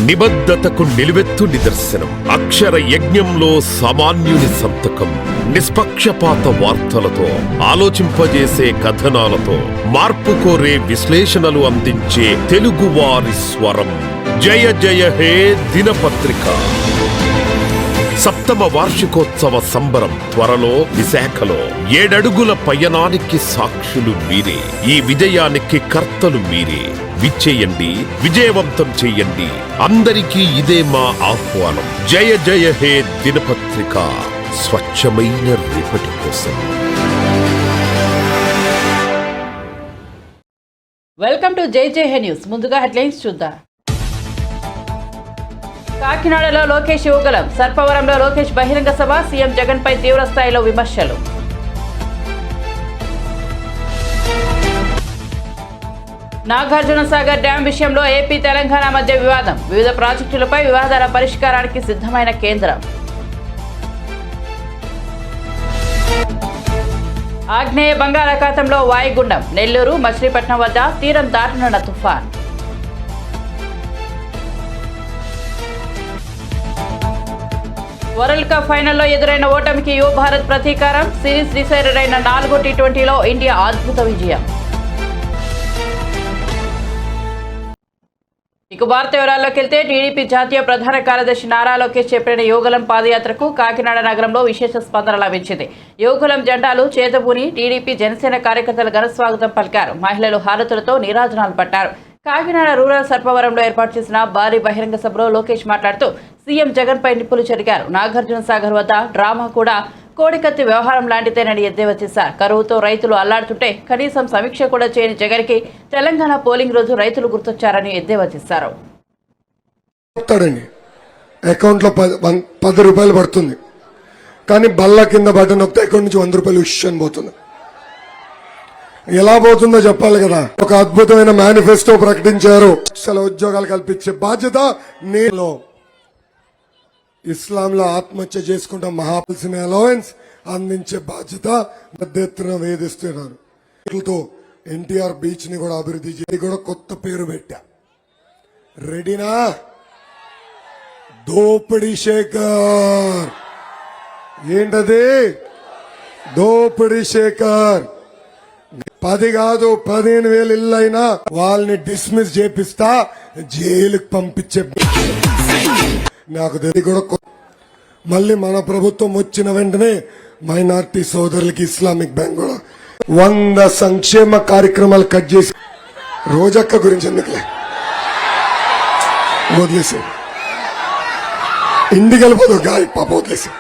నిబద్ధతకు నిలువెత్తు నిదర్శనం. అక్షర యజ్ఞంలో సామాన్యుని సంతకం. నిష్పక్షపాత వార్తలతో, ఆలోచింపజేసే కథనాలతో, మార్పు కోరే విశ్లేషణలు అందించే తెలుగువారి స్వరం. జయ జయ హే దినపత్రిక. సప్తమ వార్షికోత్సవ సంబరం త్వరలో విశాఖలో. 7 అడుగుల పయనానికి సాక్షులు మీరే. ఈ విజయానికి కర్తలు మీరే. విచ్చేయండి, విజయవంతం చేయండి. అందరికీ ఇదే మా ఆహ్వానం. జయ జయ హే దినపత్రిక. స్వచ్ఛమైన రేపటి కోసం. వెల్కమ్ టు జై జై హే న్యూస్. ముందుగా హెడ్లైన్స్ చూద్దాం. కాకినాడలో లోకేష్ యువగలం. సర్పవరంలో లోకేష్ బహిరంగ సభ. సీఎం జగన్ పై తీవ్ర స్థాయిలో విమర్శలు. నాగార్జున సాగర్ డ్యాం విషయంలో ఏపీ తెలంగాణ మధ్య వివాదం. వివిధ ప్రాజెక్టులపై వివాదాల పరిష్కారానికి సిద్ధమైన కేంద్రం. ఆగ్నేయ బంగాళాఖాతంలో వాయుగుండం. నెల్లూరు మచిలీపట్నం వద్ద తీరం దాటనున్న తుఫాన్. వరల్డ్ కప్ ఫైనల్లో ఎదురైన ఓటమికి యువ భారత్ ప్రతీకారం. సిరీస్ డిసైడర్ అయిన 4వ టీ20లో ఇండియా అద్భుత విజయం. ఇక వార్త వివరాల్లోకి వెళ్తే, టీడీపీ జాతీయ ప్రధాన కార్యదర్శి నారా లోకేష్ చేపట్టిన యువగలం పాదయాత్రకు కాకినాడ నగరంలో విశేష స్పందన లభించింది. యువగలం జెండాలు చేతబూని టీడీపీ జనసేన కార్యకర్తలు ఘన స్వాగతం పలికారు. మహిళలు హారతులతో నీరాజనాలు పట్టారు. కాకినాడ రూరల్ సర్పవరంలో ఏర్పాటు చేసిన భారీ బహిరంగ సభలో లోకేష్ మాట్లాడుతూ సీఎం జగన్ పై నిప్పులు చెరిగారు. నాగార్జున సాగర్ వద్ద డ్రామా కూడా కోడికత్తి వ్యవహారం లాంటిదేనని ఎద్దేవా చేశారు. కరువుతో రైతులు అల్లాడుతుంటే కనీసం సమీక్ష కూడా చేయని జగన్కి తెలంగాణ పోలింగ్ రోజు రైతులు గుర్తొచ్చారని ఎద్దేవా చేశారు. అకౌంట్లో 10 రూపాయలు పడుతుంది, కానీ బల్ల కింద బటన్ నొక్కితే అకౌంట్ నుంచి 100 రూపాయలు విషయం పోతుంది. ఎలా పోతుందో చెప్పాలి కదా. ఒక అద్భుతమైన మేనిఫెస్టో ప్రకటించారు. ఉద్యోగాలు కల్పించే బాధ్యత నేను. ఇస్లాంలో ఆత్మహత్య చేసుకుంటా మహాపల్సిన అలవెన్స్ అందించే బాధ్యత పెద్ద ఎత్తున వేధిస్తున్నారు. ఎన్టీఆర్ బీచ్ ని కూడా అభివృద్ధి చేసి కూడా కొత్త పేరు పెట్టా. రెడీనా? దోపిడీ శేఖర్. ఏంటది? దోపిడీ శేఖర్. 10 కాదు 15,000 ఇల్లు అయినా వాళ్ళని డిస్మిస్ చేపిస్తా, జైలుకి పంపించే నాకు కూడా. మళ్ళీ మన ప్రభుత్వం వచ్చిన వెంటనే మైనార్టీ సోదరులకి ఇస్లామిక్ బ్యాంక్ కూడా 100 సంక్షేమ కార్యక్రమాలు కట్ చేసి, రోజక్క గురించి ఎందుకులే వదిలేసి, ఇంటికి వెళ్ళిపోదు గాలి పాప వదిలేసి.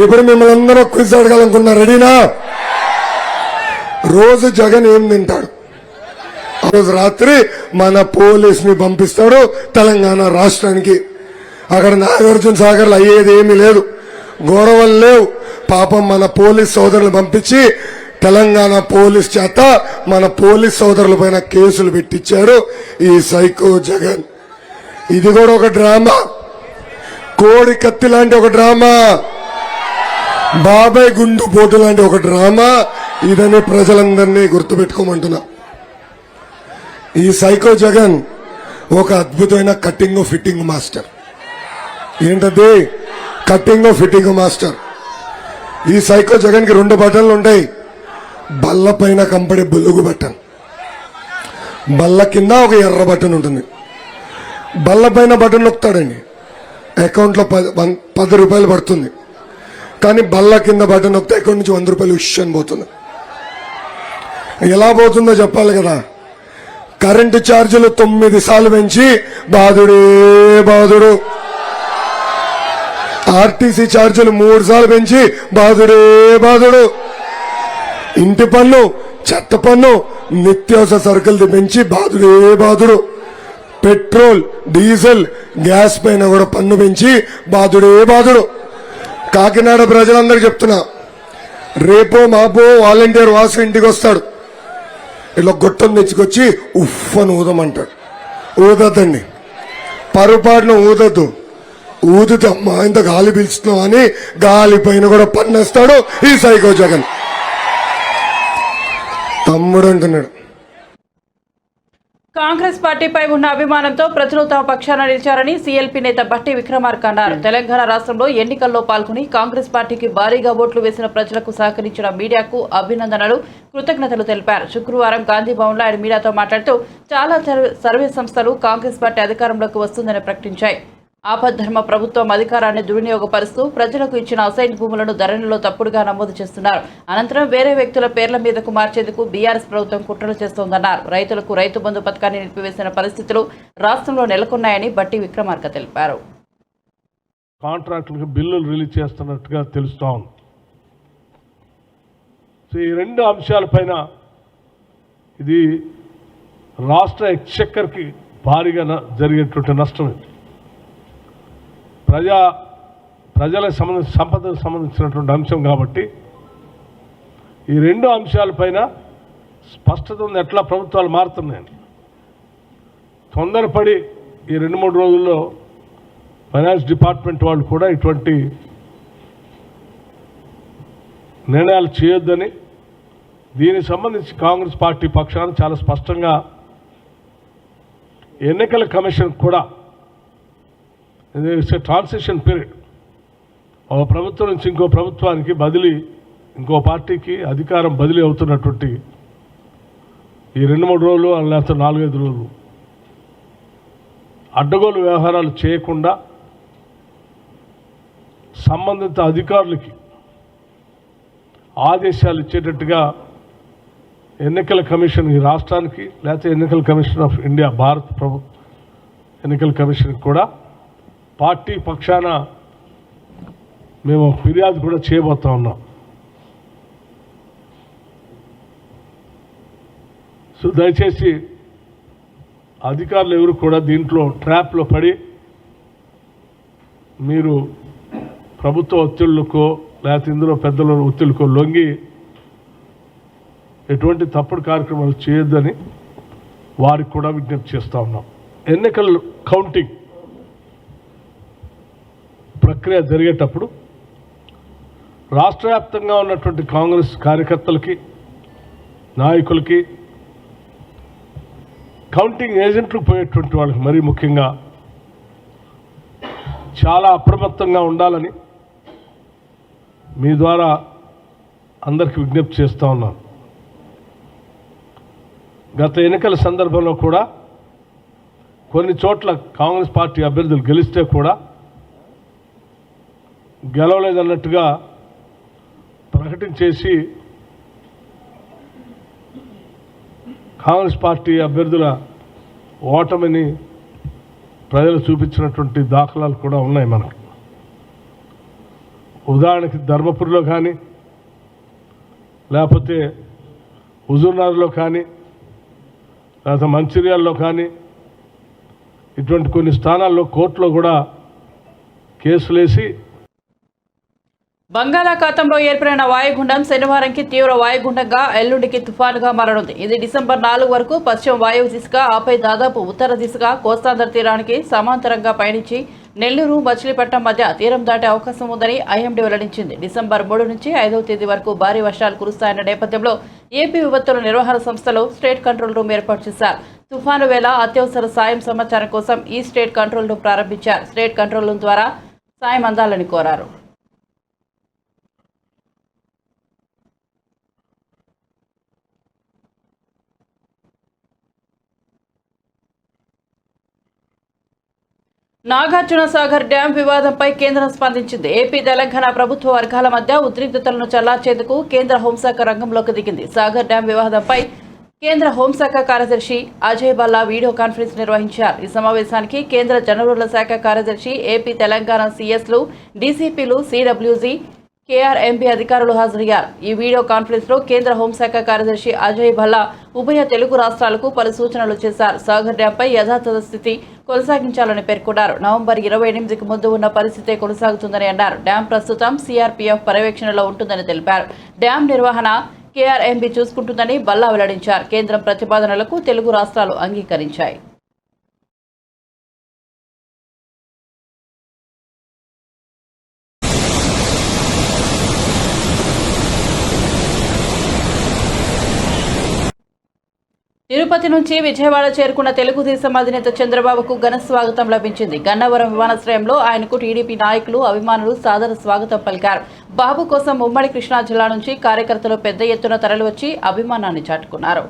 ఇప్పుడు మిమ్మల్ని అందరూ క్విజ్ అడగాలనుకున్నా. రెడీనా? రోజు జగన్ ఏం తింటాడు? ఆ రోజు రాత్రి మన పోలీస్ ని పంపిస్తాడు తెలంగాణ రాష్ట్రానికి. అక్కడ నాగార్జున సాగర్లో అయ్యేది ఏమీ లేదు, గొడవలు లేవు. పాపం మన పోలీస్ సోదరులు పంపించి తెలంగాణ పోలీస్ చేత మన పోలీస్ సోదరుల పైన కేసులు పెట్టించాడు ఈ సైకో జగన్. ఇది కూడా ఒక డ్రామా. కోడి కత్తి లాంటి ఒక డ్రామా, బాబాయ్ గుండు పోటు లాంటి ఒక డ్రామా. ఇదని ప్రజలందరినీ గుర్తుపెట్టుకోమంటున్నా. ఈ సైకో జగన్ ఒక అద్భుతమైన కట్టింగ్ ఫిట్టింగ్ మాస్టర్. ఏంటది? Cutting fitting master. ఈ సైకో జగన్ కి 2 బటన్లు ఉంటాయి. బల్ల పైన కంపడే బులుగు బటన్, బల్ల కింద ఒక ఎర్ర బటన్ ఉంటుంది. బల్ల పైన బటన్ నొక్కుతాడండి, అకౌంట్లో 10 రూపాయలు పడుతుంది, కానీ బల్ల కింద బటన్ నొక్కితే అకౌంట్ నుంచి 100 రూపాయలు విషయం పోతుంది. ఎలా పోతుందో చెప్పాలి కదా. కరెంటు ఛార్జీలు 9 సార్లు పెంచి బాధుడే బాధుడు. ఆర్టీసీ ఛార్జీలు 3 సార్లు పెంచి బాధుడే బాధుడు. ఇంటి పన్ను, చెత్త పన్ను, నిత్యావసర సరుకులు పెంచి బాధుడే బాధుడు. పెట్రోల్, డీజిల్, గ్యాస్ పైన కూడా పన్ను పెంచి బాధుడే బాధుడు. కాకినాడ ప్రజలందరికీ చెప్తున్నా, రేపో మాపో వాలంటీర్ వాసు ఇంటికి వస్తాడు. ఇలా గొట్టం తెచ్చుకొచ్చి ఉఫ్ అని ఊదమంటాడు. ఊదద్దండి, పొరపాటున ఊదద్దు. ఊదితే అమ్మా ఇంత గాలి పీల్చుతున్నాం అని గాలి పైన కూడా పన్నేస్తాడు ఈ సైకో జగన్. తమ్ముడు అంటున్నాడు. కాంగ్రెస్ పార్టీపై ఉన్న అభిమానంతో ప్రజలు తమ పక్షాన నిలిచారని సీఎల్పీ నేత బట్టి విక్రమార్క అన్నారు. తెలంగాణ రాష్ట్రంలో ఎన్నికల్లో పాల్గొని కాంగ్రెస్ పార్టీకి భారీగా ఓట్లు వేసిన ప్రజలకు సహకరించిన మీడియాకు అభినందనలు, కృతజ్ఞతలు తెలిపారు. శుక్రవారం గాంధీ భవన్లో ఆయన మీడియాతో మాట్లాడుతూ చాలా సర్వే సంస్థలు కాంగ్రెస్ పార్టీ అధికారంలోకి వస్తుందని ప్రకటించాయి. ఆపద్ధర్మ ప్రభుత్వం అధికారాన్ని దుర్వినియోగపరుస్తూ ప్రజలకు ఇచ్చిన అసైన్ భూములను ధరణిలో తప్పుడుగా నమోదు చేస్తున్నారు. అనంతరం వేరే వ్యక్తుల పేర్ల మీదకు మార్చేందుకు బీఆర్ఎస్ ప్రభుత్వం కుట్రలు చేస్తోందన్నారు. రైతులకు రైతు బంధు పథకాన్ని నిలిపివేసిన పరిస్థితులు రాష్ట్రంలో నెలకొన్నాయని బట్టి విక్రమార్క తెలిపారు. కాంట్రాక్టులకు బిల్లులు రిలీజ్ చేస్తున్నట్టుగా తెలుస్తా ఉంది. సో ఈ రెండు అంశాలపైన ఇది రాష్ట్ర ఎక్స్చెక్కర్కి భారీగా జరిగేటువంటి నష్టం. ప్రజలకు సంపదకు సంబంధించినటువంటి అంశం కాబట్టి ఈ రెండు అంశాలపైన స్పష్టత ఉంది. ఎట్లా ప్రభుత్వాలు మారుతున్నాయని తొందరపడి ఈ 2-3 రోజుల్లో ఫైనాన్స్ డిపార్ట్మెంట్ వాళ్ళు కూడా ఇటువంటి నిర్ణయాలు చేయొద్దని, దీనికి సంబంధించి కాంగ్రెస్ పార్టీ పక్షాన చాలా స్పష్టంగా ఎన్నికల కమిషన్ కూడా ఇట్స్ ఏ ట్రాన్సిషన్ పీరియడ్, ఒక ప్రభుత్వం నుంచి ఇంకో ప్రభుత్వానికి బదిలీ, ఇంకో పార్టీకి అధికారం బదిలీ అవుతున్నటువంటి ఈ 2-3 రోజులు లేకపోతే 4-5 రోజులు అడ్డగోలు వ్యవహారాలు చేయకుండా సంబంధిత అధికారులకి ఆదేశాలు ఇచ్చేటట్టుగా ఎన్నికల కమిషన్ ఈ రాష్ట్రానికి లేకపోతే ఎన్నికల కమిషన్ ఆఫ్ ఇండియా భారత ప్రభుత్వ ఎన్నికల కమిషన్కి కూడా పార్టీ పక్షాన మేము ఫిర్యాదు కూడా చేయబోతా ఉన్నాం. సో దయచేసి అధికారులు ఎవరు కూడా దీంట్లో ట్రాప్లో పడి మీరు ప్రభుత్వ ఒత్తిళ్లకో లేకపోతే ఇందులో పెద్దల ఒత్తిళ్లకో లొంగి ఎటువంటి తప్పుడు కార్యక్రమాలు చేయొద్దని వారికి కూడా విజ్ఞప్తి చేస్తూ ఉన్నాం. ఎన్నికల కౌంటింగ్ ప్రక్రియ జరిగేటప్పుడు రాష్ట్ర వ్యాప్తంగా ఉన్నటువంటి కాంగ్రెస్ కార్యకర్తలకి, నాయకులకి, కౌంటింగ్ ఏజెంట్లు పోయేటువంటి వాళ్ళకి మరీ ముఖ్యంగా చాలా అప్రమత్తంగా ఉండాలని మీ ద్వారా అందరికీ విజ్ఞప్తి చేస్తూ ఉన్నాను. గత ఎన్నికల సందర్భంలో కూడా కొన్ని చోట్ల కాంగ్రెస్ పార్టీ అభ్యర్థులు గెలిస్తే కూడా గెలవలేదన్నట్టుగా ప్రకటించేసి కాంగ్రెస్ పార్టీ అభ్యర్థుల ఓటమిని ప్రజలు చూపించినటువంటి దాఖలాలు కూడా ఉన్నాయి మనకు. ఉదాహరణకి ధర్మపురిలో కానీ లేకపోతే హుజూర్నగర్లో కానీ లేకపోతే మంచిర్యాలలో కానీ ఇటువంటి కొన్ని స్థానాల్లో కోర్టులో కూడా కేసులేసి బంగాళాఖాతంలో ఏర్పడిన వాయుగుండం శనివారంకి తీవ్ర వాయుగుండంగా, ఎల్లుండికి తుఫానుగా మారనుంది. ఇది డిసెంబర్ 4 వరకు పశ్చిమ వాయువు దిశగా, ఆపై దాదాపు ఉత్తర దిశగా కోస్తాంధ్ర తీరానికి సమాంతరంగా పయనించి నెల్లూరు, మచిలీపట్నం మధ్య తీరం దాటే అవకాశం ఉందని ఐఎండీ వెల్లడించింది. డిసెంబర్ 3 నుంచి 5వ తేదీ వరకు భారీ వర్షాలు కురుస్తాయన్న నేపథ్యంలో ఏపీ విపత్తుల నిర్వహణ సంస్థలో స్టేట్ కంట్రోల్ రూమ్ ఏర్పాటు చేశారు. తుఫాను వేళ అత్యవసర సాయం సమాచారం కోసం ఈ స్టేట్ కంట్రోల్ రూమ్ ప్రారంభించారు. స్టేట్ కంట్రోల్ రూమ్ ద్వారా సాయం అందాలని కోరారు. నాగార్జునసాగర్ డ్యాం వివాదంపై కేంద్రం స్పందించింది. ఏపీ, తెలంగాణ ప్రభుత్వ వర్గాల మధ్య ఉద్రిక్తతలను చల్లార్చేందుకు కేంద్ర హోంశాఖ రంగంలోకి దిగింది. సాగర్ డ్యాం వివాదంపై కేంద్ర హోంశాఖ కార్యదర్శి అజయ్ భల్లా వీడియో కాన్ఫరెన్స్ నిర్వహించారు. ఈ సమావేశానికి కేంద్ర జనవరుల శాఖ కార్యదర్శి, ఏపీ, తెలంగాణ సీఎస్లు, డీసీపీలు, సిడబ్ల్యూజీ, కేఆర్ఎంబీ అధికారులు హాజరయ్యారు. ఈ వీడియో కాన్ఫరెన్స్ లో కేంద్ర హోంశాఖ కార్యదర్శి అజయ్ భల్లా ఉభయ తెలుగు రాష్ట్రాలకు పలు సూచనలు చేశారు. సాగర్ డ్యాంపై యథాతథ స్థితి కొనసాగించాలని పేర్కొన్నారు. నవంబర్ 28కు ముందు ఉన్న పరిస్థితే కొనసాగుతుందని అన్నారు. డ్యాం ప్రస్తుతం సిఆర్పీఎఫ్ పర్యవేక్షణలో ఉంటుందని తెలిపారు. డ్యాం నిర్వహణ కేఆర్ఎంబీ చూసుకుంటుందని భల్లా వెల్లడించారు. కేంద్రం ప్రతిపాదనలకు తెలుగు రాష్ట్రాలు అంగీకరించాయి. తిరుపతి నుంచి విజయవాడ చేరుకున్న తెలుగుదేశం అధినేత చంద్రబాబుకు ఘన స్వాగతం లభించింది. గన్నవరం విమానాశ్రయంలో ఆయనకు టీడీపీ నాయకులు, అభిమానులు సాదర స్వాగతం పలికారు. బాబు కోసం ఉమ్మడి కృష్ణా జిల్లా నుంచి కార్యకర్తలు పెద్ద ఎత్తున తరలివచ్చి అభిమానాన్ని చాటుకున్నారు.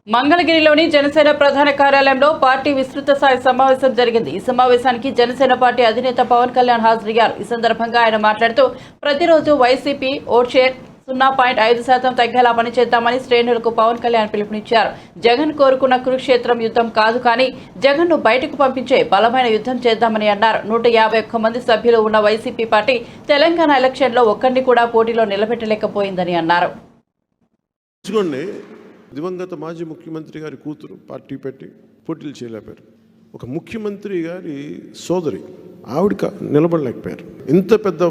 మంగళగిరిలోని జనసేన ప్రధాన కార్యాలయంలో పార్టీ విస్తృత స్థాయి సమావేశం జరిగింది. ఈ సమావేశానికి జనసేన పార్టీ అధినేత పవన్ కళ్యాణ్ హాజరయ్యారు. ఈ సందర్భంగా ఆయన మాట్లాడుతూ ప్రతిరోజు వైసీపీ ఓట్ షేర్ 0.5% తగ్గేలా పనిచేద్దామని శ్రేణులకు పవన్ కళ్యాణ్ పిలుపునిచ్చారు. జగన్ కోరుకున్న కురుక్షేత్రం యుద్ధం కాదు, కానీ జగన్ ను బయటకు పంపించే బలమైన యుద్ధం చేద్దామని అన్నారు. 151 మంది సభ్యులు ఉన్న వైసీపీ పార్టీ తెలంగాణ ఎలక్షన్లో ఒక్కరిని కూడా పోటీలో నిలబెట్టలేకపోయిందని అన్నారు. దివంగత మాజీ ముఖ్యమంత్రి గారి కూతురు పార్టీ పెట్టి పోటీలు చేయలేపారు. ఒక ముఖ్యమంత్రి గారి సోదరి ఆవిడ నిలబడలేకపోయారు. ఇంత పెద్ద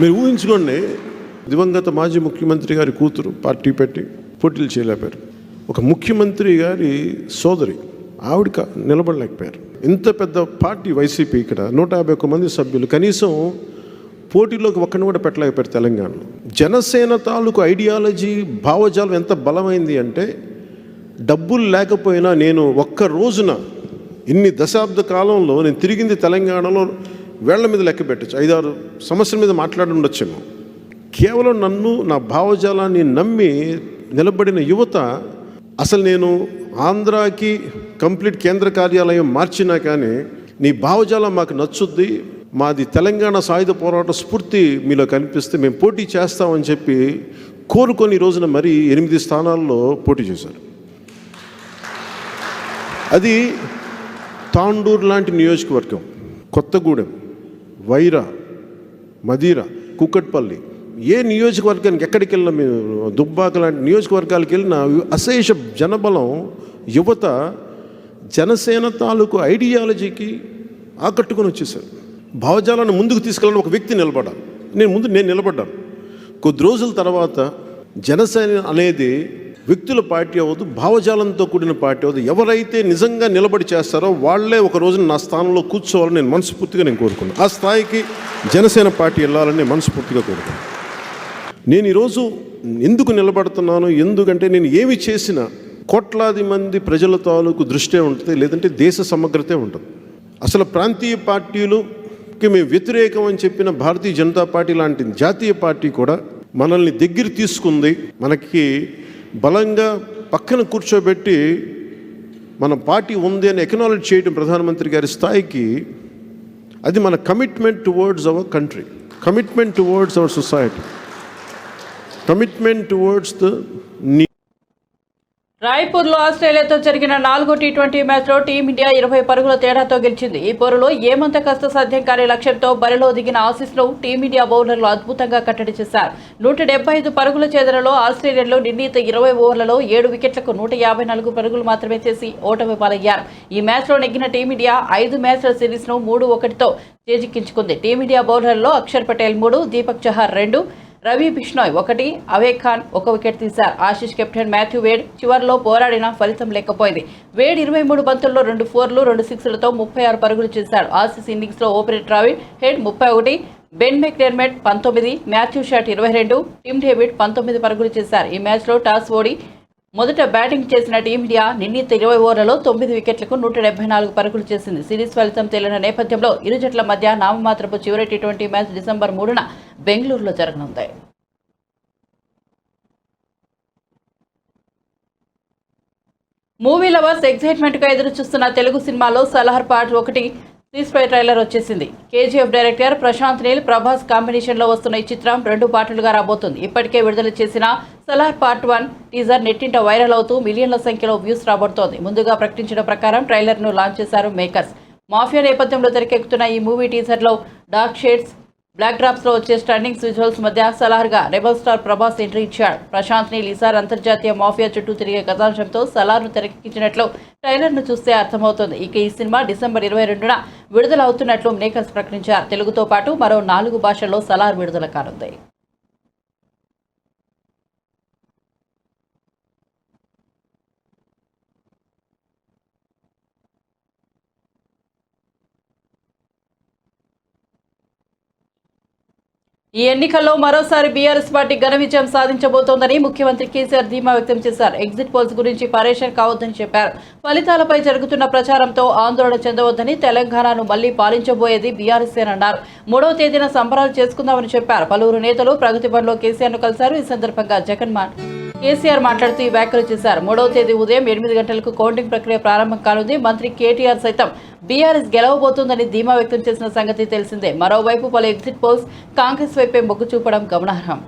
మీరు ఊహించుకోండి, దివంగత మాజీ ముఖ్యమంత్రి గారి కూతురు పార్టీ పెట్టి పోటీలు చేయలేపారు. ఒక ముఖ్యమంత్రి గారి సోదరి ఆవిడ నిలబడలేకపోయారు. ఇంత పెద్ద పార్టీ వైసీపీ, ఇక్కడ 151 మంది సభ్యులు, కనీసం పోటీలోకి ఒక్కడిని కూడా పెట్టలేకపోయారు తెలంగాణలో. జనసేన తాలూకు ఐడియాలజీ, భావజాలం ఎంత బలమైంది అంటే, డబ్బులు లేకపోయినా నేను ఒక్క రోజున ఇన్ని దశాబ్ద కాలంలో నేను తిరిగింది తెలంగాణలో వేళ్ల మీద లెక్క పెట్టచ్చు. 5-6 సమస్యల మీద మాట్లాడి ఉండొచ్చేమో. కేవలం నన్ను, నా భావజాలాన్ని నమ్మి నిలబడిన యువత, అసలు నేను ఆంధ్రాకి కంప్లీట్ కేంద్ర కార్యాలయం మార్చినా కానీ నీ భావజాలం మాకు నచ్చుద్ది, మాది తెలంగాణ సాయుధ పోరాట స్ఫూర్తి మీలో కనిపిస్తే మేము పోటీ చేస్తామని చెప్పి కోరుకొని ఈ రోజున మరి 8 స్థానాల్లో పోటీ చేశారు. అది తాండూరు లాంటి నియోజకవర్గం, కొత్తగూడెం, వైరా, మదీరా, కుక్కట్పల్లి, ఏ నియోజకవర్గానికి ఎక్కడికి వెళ్ళినా, మేము దుబ్బాక లాంటి నియోజకవర్గాలకు వెళ్ళిన అశేష జనబలం, యువత జనసేన తాలూకు ఐడియాలజీకి ఆకట్టుకొని వచ్చేసారు. భావజాలాన్ని ముందుకు తీసుకెళ్ళిన ఒక వ్యక్తి నిలబడాలి. నేను నిలబడ్డాను. కొద్ది రోజుల తర్వాత జనసేన అనేది వ్యక్తుల పార్టీ అవ్వదు, భావజాలంతో కూడిన పార్టీ అవ్వదు. ఎవరైతే నిజంగా నిలబడి చేస్తారో వాళ్ళే ఒక రోజున నా స్థానంలో కూర్చోవాలని నేను మనస్ఫూర్తిగా కోరుకున్నాను. ఆ స్థాయికి జనసేన పార్టీ వెళ్ళాలని నేను మనస్ఫూర్తిగా కోరుకున్నాను. నేను ఈరోజు ఎందుకు నిలబడుతున్నాను, ఎందుకంటే నేను ఏమి చేసినా కోట్లాది మంది ప్రజల తాలూకు దృష్టే ఉంటుంది, లేదంటే దేశ సమగ్రతే ఉంటుంది. అసలు ప్రాంతీయ పార్టీలుకి మేము వ్యతిరేకం అని చెప్పిన భారతీయ జనతా పార్టీ లాంటి జాతీయ పార్టీ కూడా మనల్ని దగ్గర తీసుకుంది. మనకి బలంగా పక్కన కూర్చోబెట్టి మన పార్టీ ఉంది అని ఎక్నాలెడ్జ్ చేయడం ప్రధానమంత్రి గారి స్థాయికి, అది మన commitment towards our country, commitment towards our society, commitment towards the నీ. రాయ్పూర్లో ఆస్ట్రేలియాతో జరిగిన 4వ టీ20 మ్యాచ్లో టీమిండియా 20 పరుగుల తేడాతో గెలిచింది. ఈ పోరులో ఏమంత కష్టసాధ్యం కాని లక్ష్యంతో బరిలో దిగిన ఆసీస్ను టీమిండియా బౌలర్లు అద్భుతంగా కట్టడి చేశారు. 175 పరుగుల ఛేదనలో ఆస్ట్రేలియన్లు నిర్ణీత 20 ఓవర్లలో 7 వికెట్లకు 154 పరుగులు మాత్రమే చేసి ఓటమి పాలయ్యారు. ఈ మ్యాచ్లో నెగ్గిన టీమిండియా 5 మ్యాచ్ల సిరీస్ను 3-1తో చేజిక్కించుకుంది. టీమిండియా బౌలర్లలో అక్షర్ పటేల్ 3, దీపక్ చహార్ 2, రవి బిష్నోయ్ 1, అవేక్ ఖాన్ 1 వికెట్ తీశారు. ఆశీష్ కెప్టెన్ మాథ్యూ వేడ్ చివర్లో పోరాడిన ఫలితం లేకపోయింది. వేడ్ 23 బంతుల్లో 2 4లు 2 6లతో 36 పరుగులు చేశాడు. ఆసీస్ ఇన్నింగ్స్లో opener Travis Head 31, Ben McDermott 19, Matthew Short 22, Tim David 19 పరుగులు చేశారు. ఈ మ్యాచ్లో టాస్ ఓడి మొదట బ్యాటింగ్ చేసిన టీమిండియా నిర్ణీత 20 ఓవర్లలో 9 వికెట్లకు 174 పరుగులు చేసింది. సిరీస్ ఫలితం తేలిన నేపథ్యంలో ఇరు జట్ల మధ్య నామమాత్రపు చివరి టీ20 మ్యాచ్ డిసెంబర్ 3న బెంగళూరులో జరగనుంది. మూవీ లవర్స్ ఎక్సైట్మెంట్ గా ఎదురు చూస్తున్న తెలుగు సినిమాలో సలార్ పార్ట్ 1 టీజర్ ట్రైలర్ వచ్చేసింది. కేజీఎఫ్ డైరెక్టర్ ప్రశాంత్ నీల్, ప్రభాస్ కాంబినేషన్ లో వస్తున్న ఈ చిత్రం 2 పార్టులుగా రాబోతుంది. ఇప్పటికే విడుదల చేసిన సలార్ పార్ట్ 1 టీజర్ నెట్టింట వైరల్ అవుతూ మిలియన్ల సంఖ్యలో వ్యూస్ రాబడుతోంది. ముందుగా ప్రకటించిన ప్రకారం ట్రైలర్ ను లాంచ్ చేశారు మేకర్స్. మాఫియా నేపథ్యంలో తెరకెక్కుతున్న ఈ మూవీ టీజర్ లో డార్క్ షేడ్స్, బ్లాక్ డ్రాప్స్ లో వచ్చే స్టన్నింగ్ విజువల్స్ మధ్య సలార్గా రెబల్ స్టార్ ప్రభాస్ ఎంట్రీ ఇచ్చాడు. ప్రశాంత్ నీల్ ఈసారి అంతర్జాతీయ మాఫియా చుట్టూ తిరిగే కథాంశంతో సలార్ను తెరకెక్కించినట్లు ట్రైలర్ ను చూస్తే అర్థమవుతోంది. ఇక ఈ సినిమా డిసెంబర్ 22న విడుదల అవుతున్నట్లు మేకర్స్ ప్రకటించారు. తెలుగుతో పాటు మరో 4 భాషల్లో సలార్ విడుదల కానుంది. ఈ ఎన్నికల్లో మరోసారి బీఆర్ఎస్ పార్టీ ఘన విజయం సాధించబోతోందని ముఖ్యమంత్రి కేసీఆర్ ధీమా వ్యక్తం చేశారు. ఎగ్జిట్ పోల్స్ గురించి పరేషాన్ కావద్దని చెప్పారు. ఫలితాలపై జరుగుతున్న ప్రచారంతో ఆందోళన చెందవద్దని, తెలంగాణను మళ్లీ పాలించబోయేది బీఆర్ఎస్ అన్నారు. 3వ తేదీన సంబరాలు చేసుకుందామని చెప్పారు. పలువురు నేతలు ప్రగతి భవన్లో కేసీఆర్ను కలిశారు. ఈ సందర్భంగా కేసీఆర్ మాట్లాడుతూ ఈ వ్యాఖ్యలు చేశారు. 3వ తేదీ ఉదయం 8 గంటలకు కౌంటింగ్ ప్రక్రియ ప్రారంభం కానుంది. మంత్రి కేటీఆర్ సైతం బీఆర్ఎస్ గెలవబోతోందని ధీమా వ్యక్తం చేసిన సంగతి తెలిసిందే. మరోవైపు పలు ఎగ్జిట్ పోల్స్ కాంగ్రెస్ వైపే మొగ్గు చూపడం గమనార్హం.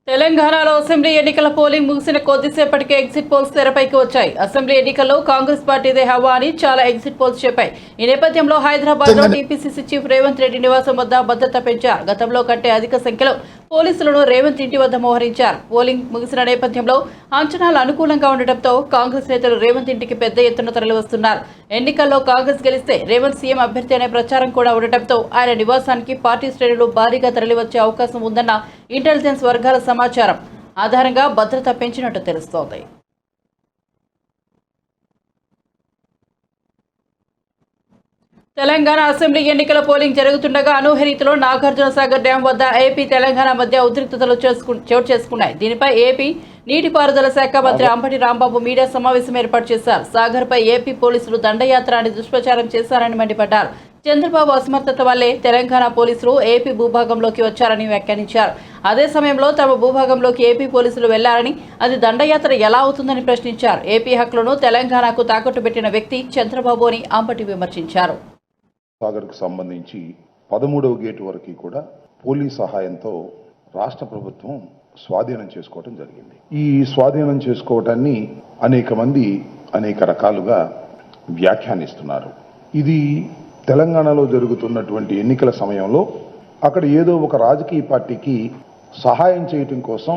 తెలంగాణలో అసెంబ్లీ ఎన్నికల పోలింగ్ ముగిసిన కొద్దిసేపటికే ఎగ్జిట్ పోల్స్ తెరపైకి వచ్చాయి. అసెంబ్లీ ఎన్నికల్లో కాంగ్రెస్ పార్టీదే హవా అని చాలా ఎగ్జిట్ పోల్స్ చెప్పాయి. ఈ నేపథ్యంలో హైదరాబాద్ లో టీపీసీసీ చీఫ్ రేవంత్ రెడ్డి నివాసం వద్ద భద్రత పెంచారు. గతంలో కంటే అధిక సంఖ్యలో పోలీసులను రేవంత్ ఇంటి వద్ద మోహరించారు. పోలింగ్ ముగిసిన నేపథ్యంలో అంచనాలు అనుకూలంగా ఉండటంతో కాంగ్రెస్ నేతలు రేవంత్ ఇంటికి పెద్ద ఎత్తున తరలివస్తున్నారు. ఎన్నికల్లో కాంగ్రెస్ గెలిస్తే రేవంత్ సీఎం అభ్యర్థి అనే ప్రచారం కూడా ఉండటంతో ఆయన నివాసానికి పార్టీ శ్రేణులు భారీగా తరలివచ్చే అవకాశం ఉందన్న ఇంటెలిజెన్స్ వర్గాల సమాచారం ఆధారంగా భద్రత పెంచినట్టు తెలుస్తోంది. తెలంగాణ అసెంబ్లీ ఎన్నికల పోలింగ్ జరుగుతుండగా అనూహ్యరీతిలో నాగార్జున సాగర్ డ్యాం వద్ద ఏపీ తెలంగాణ మధ్య ఉద్రిక్తతలు చోటు చేసుకున్నాయి. దీనిపై ఏపీ నీటిపారుదల శాఖ మంత్రి అంబటి రాంబాబు మీడియా సమావేశం ఏర్పాటు చేశారు. సాగర్ పై ఏపీ పోలీసులు దండయాత్ర అని దుష్ప్రచారం చేశారని మండిపడ్డారు. చంద్రబాబు అసమర్థత వల్లే తెలంగాణ పోలీసులు ఏపీ భూభాగంలోకి వచ్చారని వ్యాఖ్యానించారు. అదే సమయంలో తమ భూభాగంలోకి ఏపీ పోలీసులు వెళ్లారని, అది దండయాత్ర ఎలా అవుతుందని ప్రశ్నించారు. ఏపీ హక్కులను తెలంగాణకు తాకట్టు పెట్టిన వ్యక్తి చంద్రబాబు అని అంబటి విమర్శించారు. సాగర్కు సంబంధించి 13వ గేటు వరకు కూడా పోలీస్ సహాయంతో రాష్ట్ర ప్రభుత్వం స్వాధీనం చేసుకోవటం జరిగింది. ఈ స్వాధీనం చేసుకోవటాన్ని అనేక మంది అనేక రకాలుగా వ్యాఖ్యానిస్తున్నారు. ఇది తెలంగాణలో జరుగుతున్నటువంటి ఎన్నికల సమయంలో అక్కడ ఏదో ఒక రాజకీయ పార్టీకి సహాయం చేయటం కోసం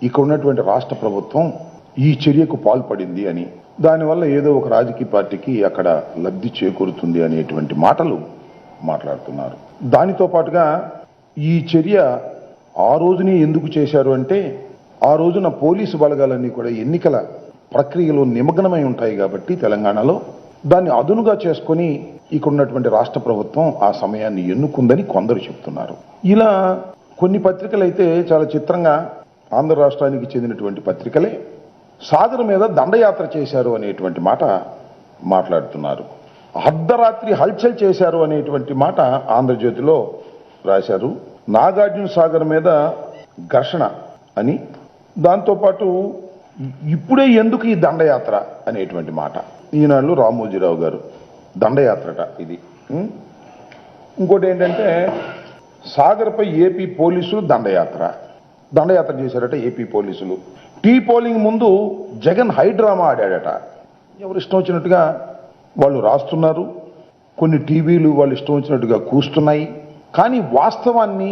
ఇక్కడ ఉన్నటువంటి రాష్ట్ర ప్రభుత్వం ఈ చర్యకు పాల్పడింది అని, దానివల్ల ఏదో ఒక రాజకీయ పార్టీకి అక్కడ లబ్ధి చేకూరుతుంది అనేటువంటి మాటలు మాట్లాడుతున్నారు. దానితో పాటుగా ఈ చర్య ఆ రోజునే ఎందుకు చేశారు అంటే, ఆ రోజున పోలీసు బలగాలన్నీ కూడా ఎన్నికల ప్రక్రియలో నిమగ్నమై ఉంటాయి కాబట్టి తెలంగాణలో దాన్ని అదునుగా చేసుకొని ఇక్కడ ఉన్నటువంటి రాష్ట్ర ప్రభుత్వం ఆ సమయాన్ని ఎన్నుకుందని కొందరు చెప్తున్నారు. ఇలా కొన్ని పత్రికలు అయితే చాలా చిత్రంగా ఆంధ్ర రాష్ట్రానికి చెందినటువంటి పత్రికలే సాగర్ మీద దండయాత్ర చేశారు అనేటువంటి మాట మాట్లాడుతున్నారు. అర్ధరాత్రి హల్చల్ చేశారు అనేటువంటి మాట ఆంధ్రజ్యోతిలో రాశారు. నాగార్జున సాగర్ మీద ఘర్షణ అని, దాంతోపాటు ఇప్పుడే ఎందుకు ఈ దండయాత్ర అనేటువంటి మాట. ఈనాడు రామోజీరావు గారు దండయాత్రట ఇది. ఇంకోటి ఏంటంటే సాగర్పై ఏపీ పోలీసులు దండయాత్ర చేశారట ఏపీ పోలీసులు. టీ పోలింగ్ ముందు జగన్ హైడ్రామా ఆడాడట. ఎవరు ఇష్టం వచ్చినట్టుగా వాళ్ళు రాస్తున్నారు. కొన్ని టీవీలు వాళ్ళు ఇష్టం వచ్చినట్టుగా కూస్తున్నాయి. కానీ వాస్తవాన్ని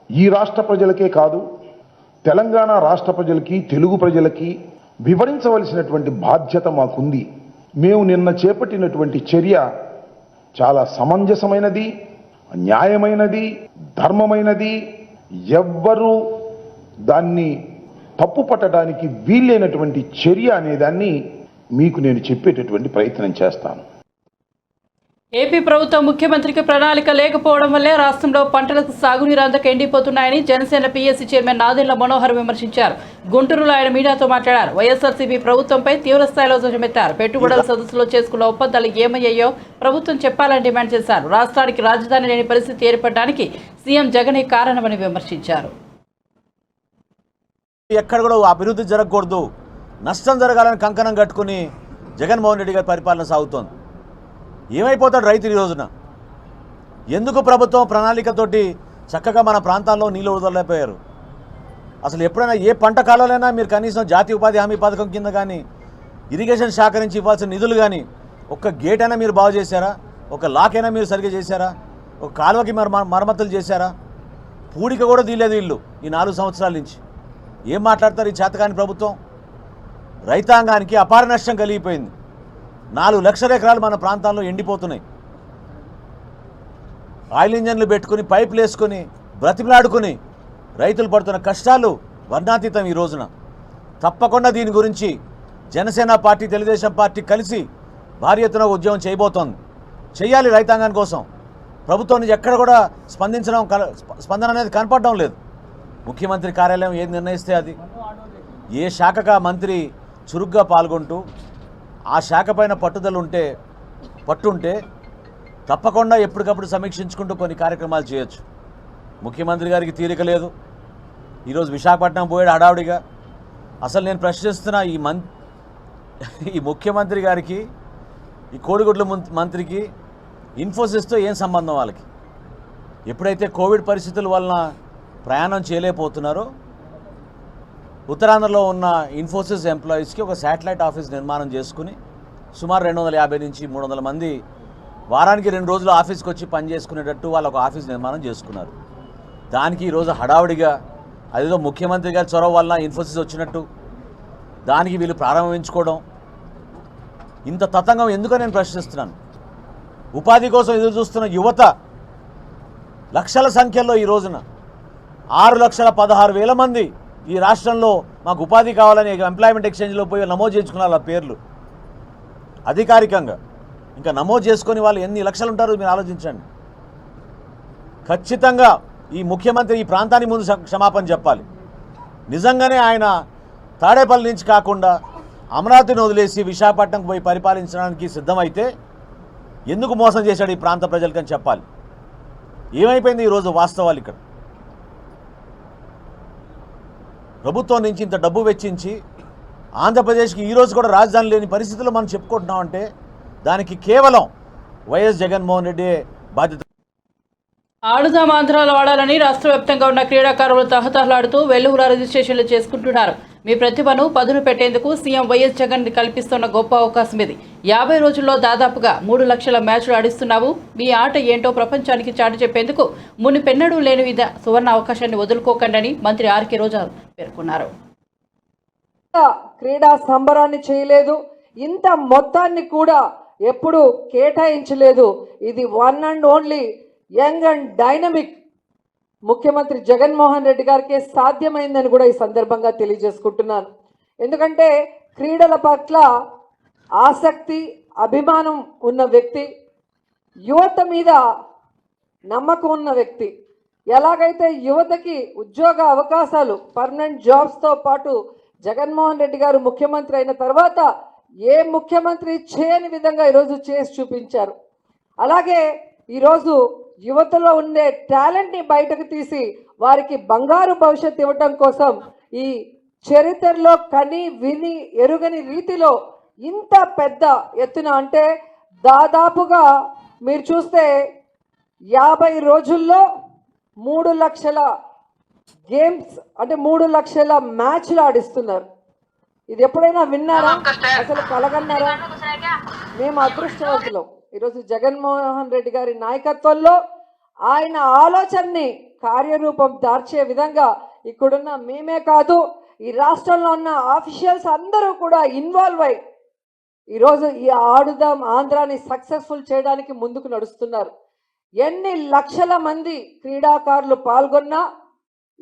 ఈ రాష్ట్ర ప్రజలకే కాదు, తెలంగాణ రాష్ట్ర ప్రజలకి, తెలుగు ప్రజలకి వివరించవలసినటువంటి బాధ్యత మాకుంది. మేము నిన్న చేపట్టినటువంటి చర్య చాలా సమంజసమైనది, న్యాయమైనది, ధర్మమైనది. ఎవ్వరూ దాన్ని తప్పు పట్టడానికి వీలైనటువంటి చర్య అనేదాన్ని మీకు నేను చెప్పేటటువంటి ప్రయత్నం చేస్తాను. ఏపీ ప్రభుత్వం ముఖ్యమంత్రికి ప్రణాళిక లేకపోవడం వల్లే రాష్ట్రంలో పంటలకు సాగునీరు అందక ఎండిపోతున్నాయని జనసేన పీఎస్సీ చైర్మన్ నాదెళ్ల మనోహర్ విమర్శించారు. గుంటూరులో ఆయన మీడియాతో మాట్లాడారు. వైఎస్ఆర్సీపీ ప్రభుత్వంపై తీవ్రస్థాయిలో ధ్వజమెత్తారు. పెట్టుబడుల సదస్సులో చేసుకున్న ఒప్పందాలు ఏమయ్యాయో ప్రభుత్వం చెప్పాలని డిమాండ్ చేశారు. రాష్ట్రానికి రాజధాని లేని పరిస్థితి ఏర్పడడానికి సీఎం జగనే కారణమని విమర్శించారు. ఎక్కడ కూడా అభివృద్ధి జరగకూడదు, నష్టం జరగాలని కంకణం కట్టుకుని జగన్మోహన్ రెడ్డి గారి పరిపాలన సాగుతోంది. ఏమైపోతాడు రైతు ఈ రోజున? ఎందుకు ప్రభుత్వం ప్రణాళికతోటి చక్కగా మన ప్రాంతాల్లో నీళ్ళు వదలలేకపోయారు? అసలు ఎప్పుడైనా ఏ పంట కాలంలోనైనా మీరు కనీసం జాతీయ ఉపాధి హామీ పథకం కింద కానీ ఇరిగేషన్ శాఖ నుంచి ఇవ్వాల్సిన నిధులు కానీ ఒక్క గేట్ అయినా మీరు బాగు చేశారా? ఒక లాక్ అయినా మీరు సరిగ్గా చేశారా? ఒక కాలువకి మరమ్మతులు చేశారా? పూడిక కూడా తీయలేదు వీళ్ళు ఈ 4 సంవత్సరాల నుంచి. ఏం మాట్లాడతారు ఈ చేతకాని ప్రభుత్వం? రైతాంగానికి అపార నష్టం కలిగిపోయింది. 4 లక్షల ఎకరాలు మన ప్రాంతాల్లో ఎండిపోతున్నాయి. ఆయిల్ ఇంజన్లు పెట్టుకుని పైపులు వేసుకొని బ్రతిమలాడుకుని రైతులు పడుతున్న కష్టాలు వర్ణాతీతం ఈ రోజున. తప్పకుండా దీని గురించి జనసేన పార్టీ, తెలుగుదేశం పార్టీ కలిసి భారీ ఎత్తున ఉద్యమం చేయబోతోంది. చేయాలి రైతాంగం కోసం. ప్రభుత్వం నుంచి ఎక్కడ కూడా స్పందన అనేది కనపడడం లేదు. ముఖ్యమంత్రి కార్యాలయం ఏది నిర్ణయిస్తే అది, ఏ శాఖగా మంత్రి చురుగ్గా పాల్గొంటూ ఆ శాఖ పైన పట్టుంటే తప్పకుండా ఎప్పటికప్పుడు సమీక్షించుకుంటూ కొన్ని కార్యక్రమాలు చేయొచ్చు. ముఖ్యమంత్రి గారికి తీరిక లేదు. ఈరోజు విశాఖపట్నం పోయాడు హడావుడిగా. అసలు నేను ప్రశ్నిస్తున్నా, ఈ ముఖ్యమంత్రి గారికి, ఈ కోడిగుడ్ల మంత్రికి ఇన్ఫోసిస్తో ఏం సంబంధం వాళ్ళకి? ఎప్పుడైతే కోవిడ్ పరిస్థితుల వలన ప్రయాణం చేయలేకపోతున్నారో ఉత్తరాంధ్రలో ఉన్న ఇన్ఫోసిస్ ఎంప్లాయీస్కి ఒక శాటిలైట్ ఆఫీస్ నిర్మాణం చేసుకుని సుమారు 250 నుంచి 300 మంది వారానికి 2 రోజులు ఆఫీస్కి వచ్చి పనిచేసుకునేటట్టు వాళ్ళు ఒక ఆఫీస్ నిర్మాణం చేసుకున్నారు. దానికి ఈరోజు హడావుడిగా అదేదో ముఖ్యమంత్రి గారి చొరవ వల్ల ఇన్ఫోసిస్ వచ్చినట్టు దానికి వీళ్ళు ప్రారంభించుకోవడం, ఇంత తతంగం ఎందుకో నేను ప్రశ్నిస్తున్నాను. ఉపాధి కోసం ఎదురు చూస్తున్న యువత లక్షల సంఖ్యలో ఈ రోజున 6,16,000 మంది ఈ రాష్ట్రంలో మాకు ఉపాధి కావాలని ఎంప్లాయ్మెంట్ ఎక్స్చేంజ్లో పోయి నమోదు చేసుకున్నారు. ఆ పేర్లు అధికారికంగా ఇంకా నమోదు చేసుకొని వాళ్ళు ఎన్ని లక్షలు ఉంటారో మీరు ఆలోచించండి. ఖచ్చితంగా ఈ ముఖ్యమంత్రి ఈ ప్రాంతానికి ముందు క్షమాపణ చెప్పాలి. నిజంగానే ఆయన తాడేపల్లి నుంచి కాకుండా అమరావతిని వదిలేసి విశాఖపట్నంకు పోయి పరిపాలించడానికి సిద్ధమైతే ఎందుకు మోసం చేశాడు ఈ ప్రాంత ప్రజలకని చెప్పాలి. ఏమైపోయింది ఈరోజు వాస్తవాలు? ఇక్కడ ప్రభుత్వం నుంచి ఇంత డబ్బు వెచ్చించి ఆంధ్రప్రదేశ్కి ఈరోజు కూడా రాజధాని లేని పరిస్థితుల్లో మనం చెప్పుకుంటున్నామంటే దానికి కేవలం వైఎస్ జగన్మోహన్ రెడ్డి బాధ్యత. ఆడుదాం ఆంధ్రాలో ఆడాలని రాష్ట్ర వ్యాప్తంగా ఉన్న క్రీడాకారులు తహతహలాడుతూ వెల్లువుల రిజిస్ట్రేషన్లు చేసుకుంటున్నారు. మీ ప్రతిభను పదును పెట్టేందుకు సీఎం వైఎస్ జగన్ కల్పిస్తున్న గొప్ప అవకాశం ఇది. 50 రోజుల్లో దాదాపుగా 3 లక్షల మ్యాచ్లు ఆడిస్తున్నావు. మీ ఆట ఏంటో ప్రపంచానికి చాటి చెప్పేందుకు మునిపెన్నడూ లేని సువర్ణ అవకాశాన్ని వదులుకోకండి మంత్రి ఆర్కే రోజా పేర్కొన్నారు. క్రీడా సంబరాన్ని చేయలేదు, ఇంత మొత్తాన్ని కూడా ఎప్పుడు కేటాయించలేదు. ఇది one and only young and dynamic ముఖ్యమంత్రి జగన్మోహన్ రెడ్డి గారికి సాధ్యమైందని కూడా ఈ సందర్భంగా తెలియజేసుకుంటున్నాను. ఎందుకంటే క్రీడల పట్ల ఆసక్తి, అభిమానం ఉన్న వ్యక్తి, యువత మీద నమ్మకం ఉన్న వ్యక్తి. ఎలాగైతే యువతకి ఉద్యోగ అవకాశాలు, పర్మనెంట్ జాబ్స్తో పాటు జగన్మోహన్ రెడ్డి గారు ముఖ్యమంత్రి అయిన తర్వాత ఏ ముఖ్యమంత్రి చేయని విధంగా ఈరోజు చేసి చూపించారు. అలాగే ఈరోజు యువతలో ఉండే టాలెంట్ని బయటకు తీసి వారికి బంగారు భవిష్యత్తు ఇవ్వటం కోసం ఈ చరిత్రలో కని విని ఎరుగని రీతిలో ఇంత పెద్ద ఎత్తున, అంటే దాదాపుగా మీరు చూస్తే 50 రోజుల్లో 3 లక్షల గేమ్స్, అంటే 3 లక్షల మ్యాచ్లు ఆడిస్తున్నారు. ఇది ఎప్పుడైనా విన్నారా? అసలు కలగన్నారా? మేము అదృష్టవంతులం. ఈరోజు జగన్మోహన్ రెడ్డి గారి నాయకత్వంలో ఆయన ఆలోచనని కార్యరూపం దార్చే విధంగా ఇక్కడున్న మేమే కాదు, ఈ రాష్ట్రంలో ఉన్న ఆఫీషియల్స్ అందరూ కూడా ఇన్వాల్వ్ అయ్యి ఈరోజు ఈ ఆడుదాం ఆంధ్రాని సక్సెస్ఫుల్ చేయడానికి ముందుకు నడుస్తున్నారు. ఎన్ని లక్షల మంది క్రీడాకారులు పాల్గొన్నా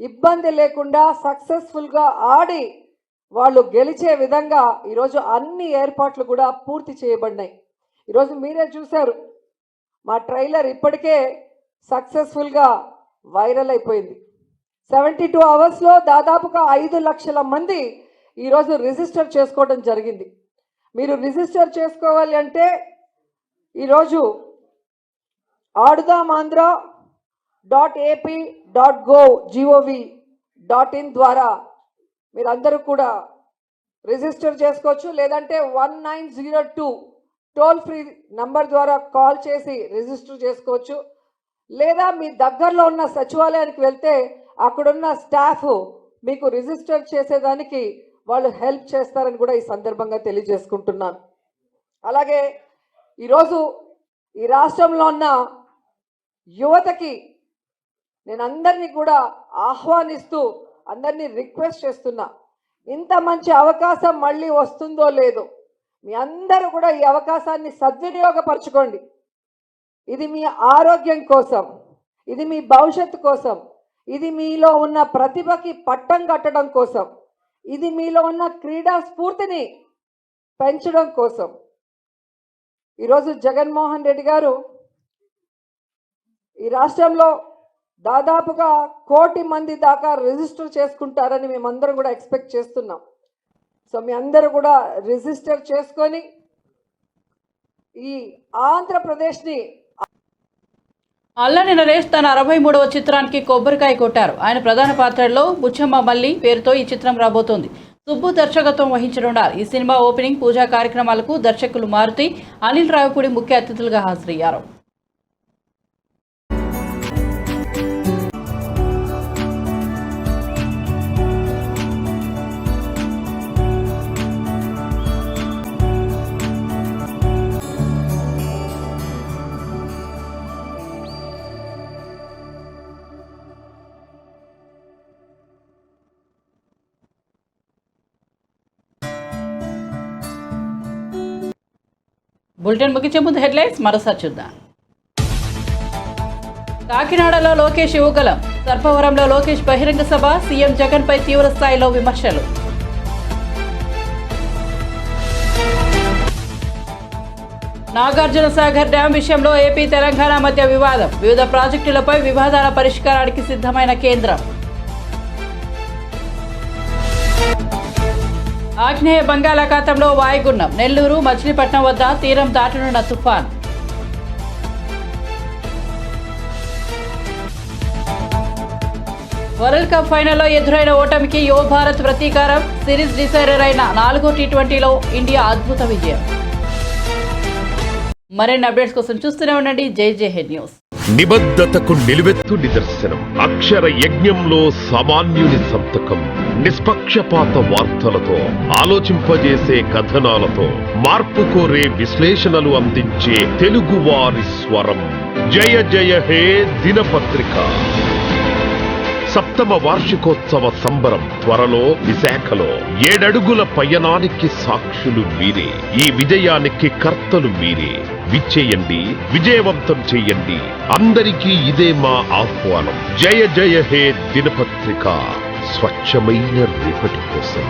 ఇబ్బంది లేకుండా సక్సెస్ఫుల్గా ఆడి వాళ్ళు గెలిచే విధంగా ఈరోజు అన్ని ఏర్పాట్లు కూడా పూర్తి చేయబడినాయి. ఈరోజు మీరే చూశారు, మా ట్రైలర్ ఇప్పటికే సక్సెస్ఫుల్గా వైరల్ అయిపోయింది. 72 అవర్స్లో దాదాపుగా 5 లక్షల మంది ఈరోజు రిజిస్టర్ చేసుకోవడం జరిగింది. మీరు రిజిస్టర్ చేసుకోవాలి అంటే ఈరోజు aadudamandra.ap.gov.in ద్వారా మీరందరూ కూడా రిజిస్టర్ చేసుకోవచ్చు. లేదంటే 1902 టోల్ ఫ్రీ నంబర్ ద్వారా కాల్ చేసి రిజిస్టర్ చేసుకోవచ్చు. లేదా మీ దగ్గరలో ఉన్న సచివాలయానికి వెళ్తే అక్కడున్న స్టాఫ్ మీకు రిజిస్టర్ చేసేదానికి వాళ్ళు హెల్ప్ చేస్తారని కూడా ఈ సందర్భంగా తెలియజేసుకుంటున్నాను. అలాగే ఈరోజు ఈ రాష్ట్రంలో ఉన్న యువతకి నేను అందరినీ కూడా ఆహ్వానిస్తూ అందరినీ రిక్వెస్ట్ చేస్తున్నా, ఇంత మంచి అవకాశం మళ్ళీ వస్తుందో లేదో మీ అందరూ కూడా ఈ అవకాశాన్ని సద్వినియోగపరచుకోండి. ఇది మీ ఆరోగ్యం కోసం, ఇది మీ భవిష్యత్తు కోసం, ఇది మీలో ఉన్న ప్రతిభకి పట్టం కట్టడం కోసం, ఇది మీలో ఉన్న క్రీడా స్ఫూర్తిని పెంచడం కోసం. ఈరోజు జగన్మోహన్ రెడ్డి గారు ఈ రాష్ట్రంలో దాదాపుగా 1 కోటి మంది దాకా రిజిస్టర్ చేసుకుంటారని మేమందరం కూడా ఎక్స్పెక్ట్ చేస్తున్నాం. సో మీ అందరూ కూడా రిజిస్టర్ చేసుకొని ఈ ఆంధ్రప్రదేశ్ని. అల్లరి నరేష్ తన 63వ చిత్రానికి కొబ్బరికాయ కొట్టారు. ఆయన ప్రధాన పాత్రల్లో బుచ్చమ్మ మల్లి పేరుతో ఈ చిత్రం రాబోతోంది. సుబ్బు దర్శకత్వం వహించనున్నారు. ఈ సినిమా ఓపెనింగ్ పూజా కార్యక్రమాలకు దర్శకులు మారుతి, అనిల్ రావిపూడి ముఖ్య అతిథులుగా హాజరయ్యారు. బులెటిన్ ముగించే ముందు హెడ్లైన్స్ మరోసారి చూద్దాం. కాకినాడలో లోకేష్ యువగలం, సర్పవరంలో లోకేష్ బహిరంగ సభ, సీఎం జగన్ పై తీవ్ర స్థాయిలో విమర్శలు. నాగార్జున సాగర్ డ్యాం విషయంలో ఏపీ తెలంగాణ మధ్య వివాదం, వివిధ ప్రాజెక్టులపై వివాదాల పరిష్కారానికి సిద్ధమైన కేంద్రం. ఆగ్నేయ బంగాళాఖాతంలో వాయుగుండం, నెల్లూరు మచిలీపట్నం వద్ద తీరం దాటనున్న తుఫాన్. వరల్డ్ కప్ ఫైనల్లో ఎదురైన ఓటమికి యువ భారత్ ప్రతీకారం, సిరీస్ డిసైడర్ అయిన 4వ టీ20లో ఇండియా అద్భుత విజయం. మరిన్ని అప్డేట్స్ కోసం చూస్తూనే ఉండండి జై న్యూస్. నిబద్ధతకు నిలువెత్తు నిదర్శనం, అక్షర యజ్ఞంలో సామాన్యుని సంతకం, నిష్పక్షపాత వార్తలతో, ఆలోచింపజేసే కథనాలతో, మార్పు కోరే విశ్లేషణలు అందించే తెలుగువారి స్వరం. జయ జయ హే దినపత్రిక. 7వ వార్షికోత్సవ సంబరం త్వరలో విశాఖలో. 7 అడుగుల పయనానికి సాక్షులు మీరే, ఈ విజయానికి కర్తలు మీరే. విచ్చేయండి, విజయవంతం చెయ్యండి. అందరికీ ఇదే మా ఆహ్వానం. జయ జయ హే దినపత్రిక, స్వచ్ఛమైన రేపటి కోసం.